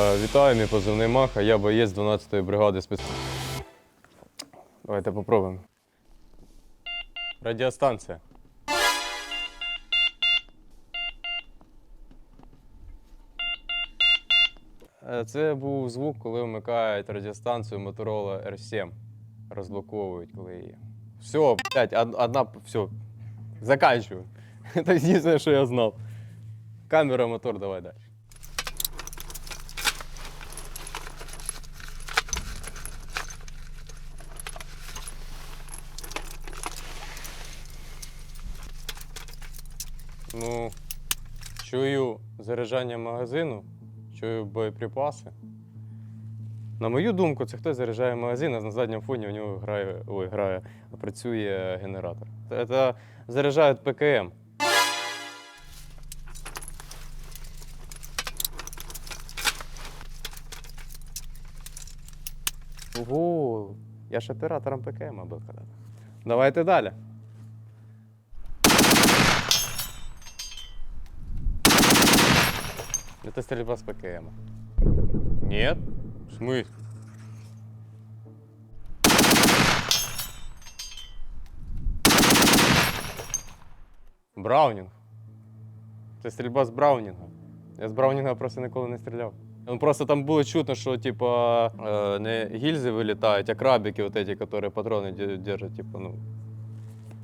Вітаю, мій позивний Маха, я боєць 12-ї бригади спец... Давайте попробуємо. Радіостанція. Це був звук, коли вмикають радіостанцію Motorola R7. Розблоковують, коли її. Все, блядь, одна, все. Заканчиваю. Це єдине, що я знав. Камера, мотор, давай далі. Ну, чую заряджання магазину, чую боєприпаси. На мою думку, це хтось заряджає магазин, а на задньому фоні у нього працює генератор. Це заряджають ПКМ. Ого, я ж оператором ПКМ був коли-то. Давайте далі. Это стрельба с ПКМ. Нет? В смысле? Браунінг. Це стрільба з Браунінга. Я з Браунінга просто ніколи не стріляв. Ну, просто там було чутно, що типа не гільзи вилітають, а крабики, вот эти, которые патрони держать, типа, ну.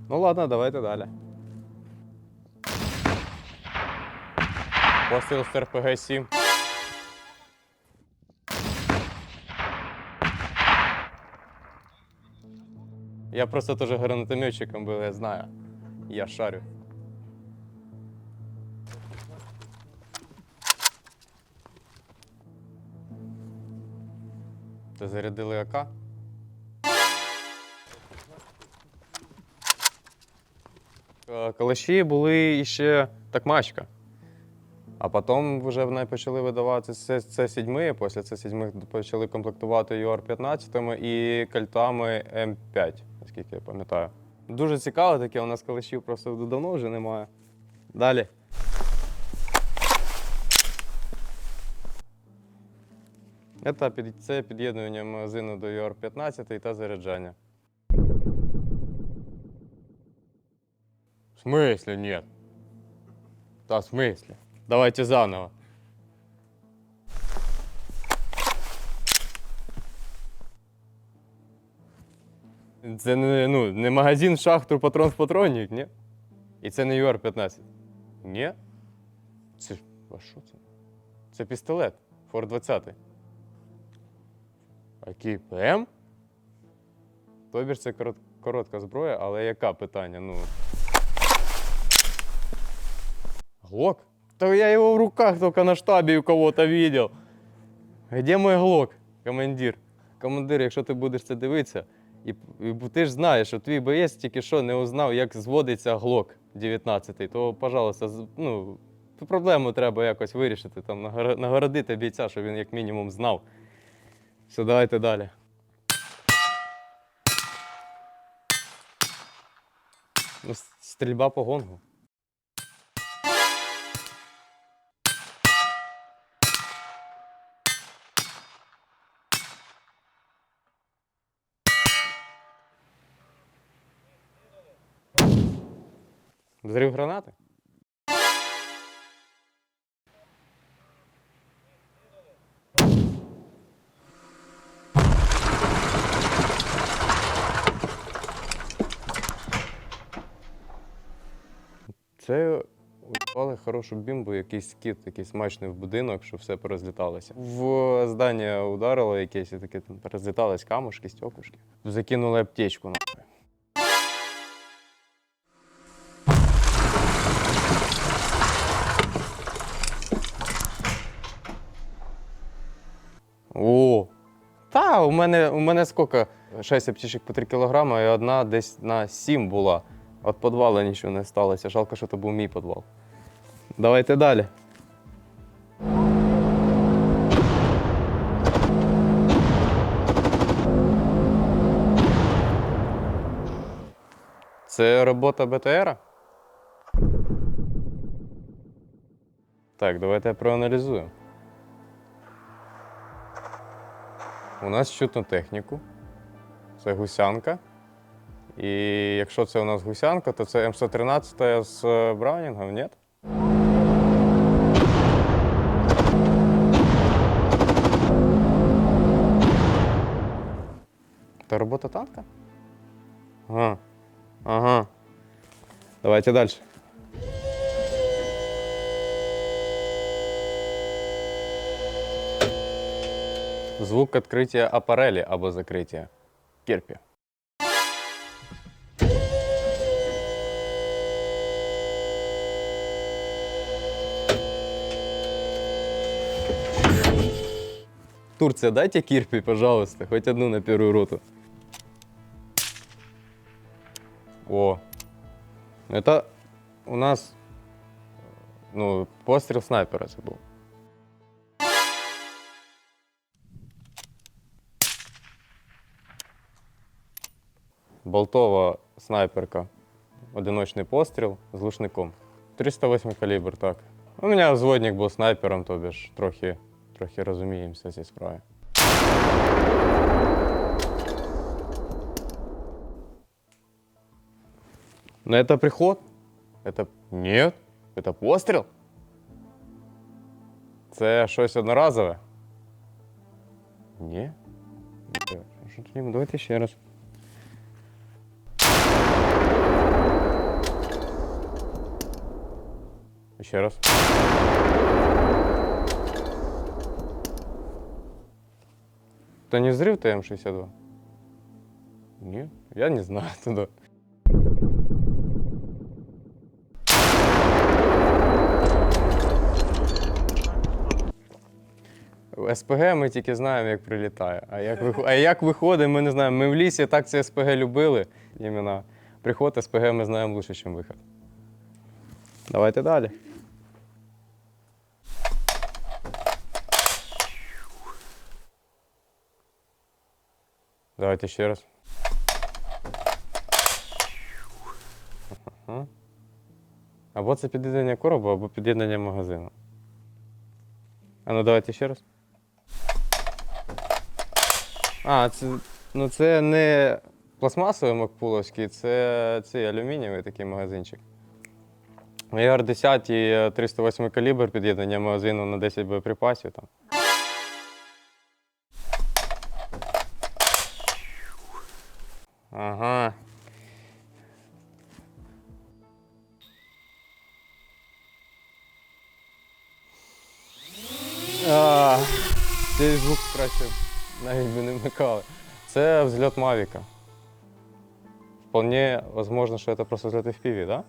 Ну ладно, давайте далі. Постріл з РПГ-7. Я просто теж гранатометчиком був, я знаю. Я шарю. Це зарядили АК? Калаші були ще такмачка. А потім вже почали видавати С7, після С7 почали комплектувати ЮАР-15 і кальтами М5, наскільки я пам'ятаю. Дуже цікаво таке, у нас калашів просто давно вже немає. Далі. Це під'єднування магазину до ЮАР-15 та заряджання. В смысле нет? Та в смысле? Давайте заново. Це не магазин в шахту патрон в патронник, ні? І це не ЮАР-15. Ні? Це ж, а що це? Це пістолет. Фор 20. Який ПМ? Тобі ж це коротка зброя, але яка питання? Ну. Глок? Да я его в руках только на штабе у кого-то видел. Где мой глок, командир? Командир, якщо ти будеш це дивитися, і ти ж знаєш, що твій боєць тільки що не узнав, як зводиться глок 19, то, пожалуйста, ну, ту проблему треба якось вирішити, там, нагородити бійця, щоб він як мінімум знав. Все, давайте далі. Ну, стрільба по гонгу. Взрив гранати? Це уїбали хорошу бімбу, якийсь скіт, такий смачний в будинок, що все порозліталося. В здання ударило якесь, і таке там порозлітались камушки, стекушки. Закинули аптечку нахуй. О! Та, у мене скільки? 6 аптечок по 3 кілограми, і одна десь на 7 була. От підвалу нічого не сталося. Жалко, що це був мій підвал. Давайте далі. Це робота БТРа? Так, давайте проаналізуємо. У нас чутно техніку. Це гусянка. І якщо це у нас гусянка, то це М113 з Браунінгом, ні? Это работа танка? Ага. Ага. Давайте дальше. Звук открытия аппарели або закрытия кирпи. Турция, дайте кирпи, пожалуйста, хоть одну на первую роту. О, это у нас, ну, постріл снайпера це був. Болтова снайперка. Одиночний постріл з глушником. 308 калібр, так. У мене взводник був снайпером, тобі ж трохи розуміємося в цій справі. Но это приход? Это... Нет, это постріл? Це щось одноразове? Ні. Давайте ще раз. Ще раз. Это не взрыв ТМ-62? Нет, я не знаю туда. СПГ ми тільки знаємо, як прилітає. А як виходить, ми не знаємо. Ми в лісі так це СПГ любили. Іменно приход СПГ ми знаємо лучше, ніж виход. Давайте далі. Давайте ще раз. Або це під'єднання коробу, або під'єднання магазину. А ну давайте ще раз. А, це не пластмасовий макпуловський, це цей алюмінієвий такий магазинчик. AR-10 і 308 калібр, під'єднання магазину на 10 боєприпасів там. Ага. Цей звук краще навіть би не вмикали. Це взльот Мавіка. Вполне возможно, що це просто взльот FPV, да?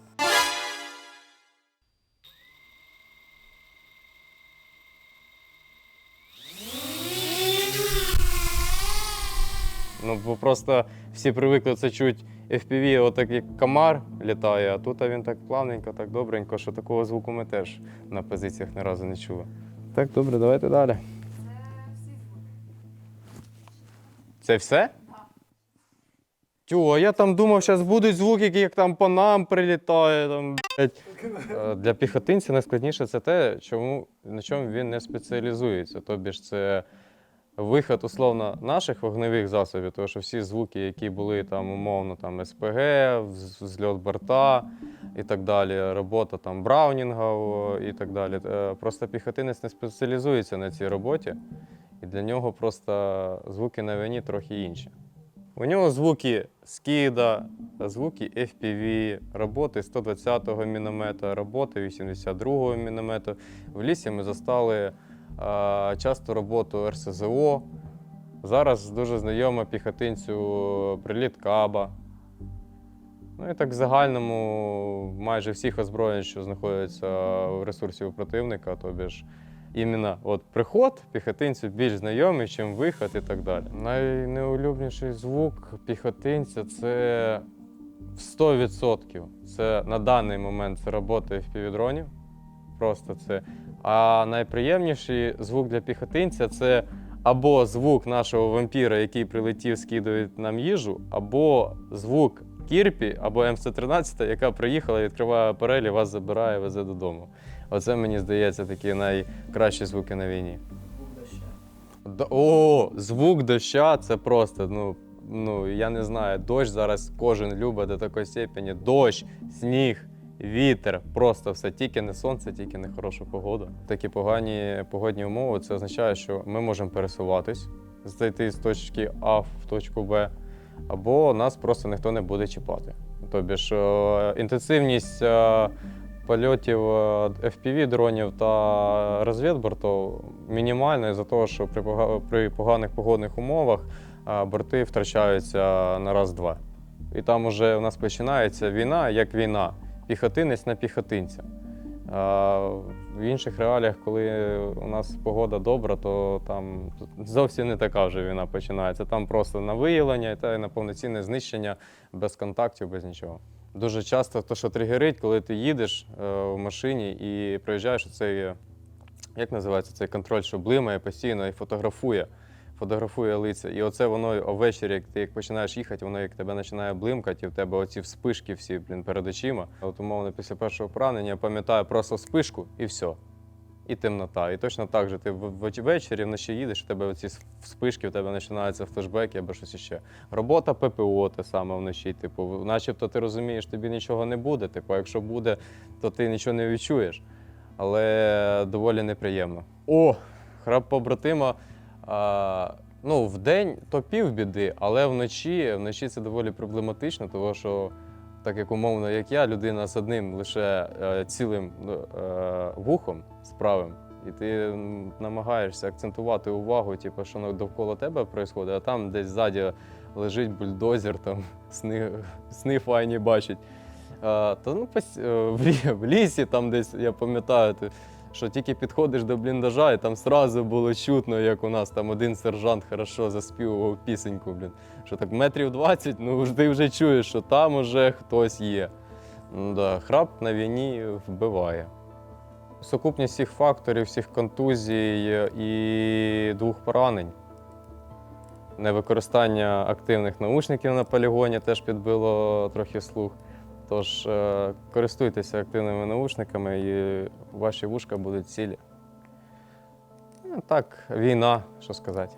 Ну, бо просто всі привикли це чути FPV, отак як комар літає, а тут він так плавненько, так добренько, що такого звуку ми теж на позиціях ні разу не чули. Так, добре, давайте далі. Це все? Тю, а я там думав, зараз будуть звуки, як там по нам прилітає. Там, для піхотинця найскладніше це те, на чому він не спеціалізується. Тобі ж це виход, условно, наших вогневих засобів, тому що всі звуки, які були там, умовно, там, СПГ, взльот борта і так далі, робота там Браунінгів і так далі. Просто піхотинець не спеціалізується на цій роботі, і для нього просто звуки на війні трохи інші. У нього звуки скида, звуки FPV, роботи 120-го міномета, роботи 82-го міномета. В лісі ми застали часто роботу РСЗО. Зараз дуже знайома піхотинцю приліт каба. Ну і так в загальному майже всіх озброєнь, що знаходяться в ресурсі у противника, тобі ж іменно от приход піхотинцю більш знайомий, ніж виход і так далі. Найнеулюбленіший звук піхотинця – це в 100%. Це на даний момент це робота FPV-дронів. Просто це. А найприємніший звук для піхотинця – це або звук нашого вампіра, який прилетів, скидує нам їжу, або звук Кірпі, або М113, яка приїхала, відкриває апарель, вас забирає, везе додому. Оце, мені здається, такі найкращі звуки на війні. О, звук доща це просто, ну, я не знаю, дощ зараз кожен любить до такої степені. Дощ, сніг, вітер, просто все. Тільки не сонце, тільки не хороша погода. Такі погані погодні умови, це означає, що ми можемо пересуватись, зайти з точки А в точку Б, або нас просто ніхто не буде чіпати. Тобі ж інтенсивність польотів FPV-дронів та розвідбортів мінімальна із-за того, що при поганих погодних умовах борти втрачаються на раз-два. І там уже у нас починається війна як війна, піхотинець на піхотинця. В інших реаліях, коли у нас погода добра, то там зовсім не така вже війна починається. Там просто на виявлення та на повноцінне знищення, без контактів, без нічого. Дуже часто те, що тригерить, коли ти їдеш в машині і проїжджаєш оцей, як називається, цей контроль, що блимає постійно і фотографує лиця. І оце воно ввечері, як ти починаєш їхати, воно як тебе починає блимкати, і в тебе оці вспишки всі, перед очима. От умовно після першого поранення я пам'ятаю просто вспишку і все. І темнота. І точно так же ти ввечері, вночі їдеш, у тебе оці вспишки, у тебе починаються флешбеки або щось іще. Робота ППО те саме вночі, типу, начебто ти розумієш, тобі нічого не буде, типу, а якщо буде, то ти нічого не відчуєш. Але доволі неприємно. О, храп побратима. Ну, вдень то півбіди, але вночі це доволі проблематично, тому що, так як умовно, як я, людина з одним лише цілим вухом справим, і ти намагаєшся акцентувати увагу, типу, що довкола тебе відбувається, а там десь ззаді лежить бульдозер, там сни файні бачить. То ну, в лісі, там десь, я пам'ятаю, що тільки підходиш до бліндажа, і там одразу було чутно, як у нас там один сержант хорошо заспівував пісеньку, що так метрів 20, ну ти вже чуєш, що там уже хтось є. Да, храп на війні вбиває. Сукупність всіх факторів, всіх контузій і 2 поранень. Невикористання активних наушників на полігоні теж підбило трохи слух. Тож користуйтеся активними наушниками і ваші вушка будуть цілі. Так, війна, що сказати.